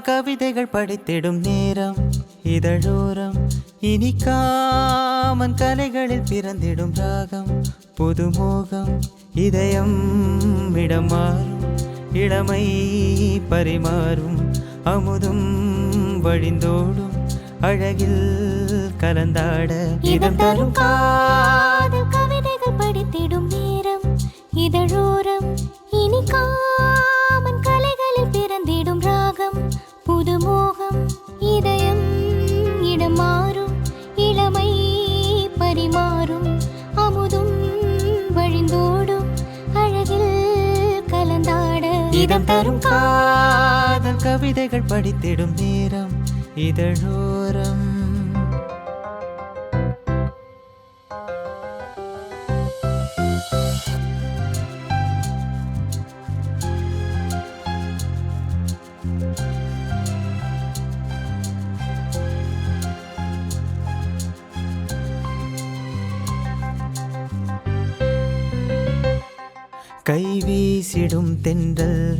கவிதைகள் படித்திடும் நேரம் இதழோரம் இனிக்காமன் கலைகளில் பிறந்திடும் ராகம் புதுமோகம் இதயம் இடம் மாறும் இளமை பரிமாறும் அமுதும் வழிந்தோடும் அழகில் கலந்தாட இதம் தரும் காதல் கவிதைகள் படித்திடும் நேரம் இதழோரம் இனிக்காமன் கலைகளில் பிறந்திடும் ராகம் புதுமோகம் இதயம் இடம் மாறும் இளமை பரிமாறும் அமுதும் வழிந்தோடும் அழகில் கலந்தாட இதம் தரும் காதல் கவிதைகள் படித்திடும் நேரம் இதழோரம் கை வீசிடும் தென்றல்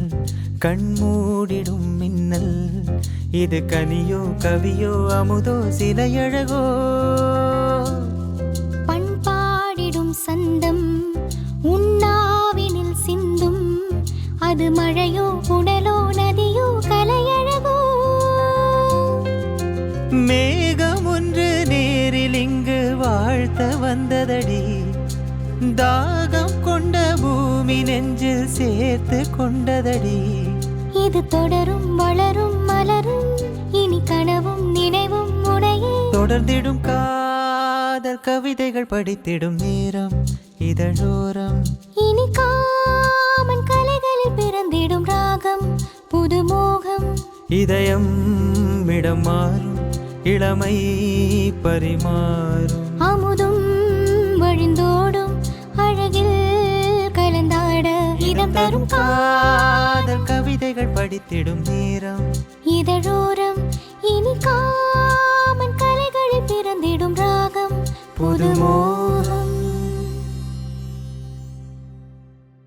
கண்மூடிடும் மின்னல் இது கனியோ கவியோ அமுதோ சிலையழகோ பண்பாடிடும் சந்தம் உண்ணாவினில் சிந்தும் அது மழையோ புனலோ நதியோ கலையழகோ மேகம் ஒன்று நேரில் இங்கு வாழ்த்த வந்ததடி தாகம் கொண்ட பூமி நெஞ்சில் சேர்த்து கொண்டதடி இது தொடரும் வளரும் மலரும் இனி கனவும் நினைவும் உனையே தொடர்ந்திடும் காதல் கவிதைகள் படித்திடும் நேரம் இதழோரம் இனி காமன் கலைகளில் பிறந்திடும் ராகம் புதுமோகம் இதயம் இடம் மாறும் இளமை பரிமாறும் அமுதும் வழிந்தோடும் அழகில் கலந்தாட இதம் தரும் காதல் கவிதைகள் படித்திடும் நேரம் இதழோரம் இனி காமன் கலைகளில் பிறந்திடும் ராகம் புதுமோ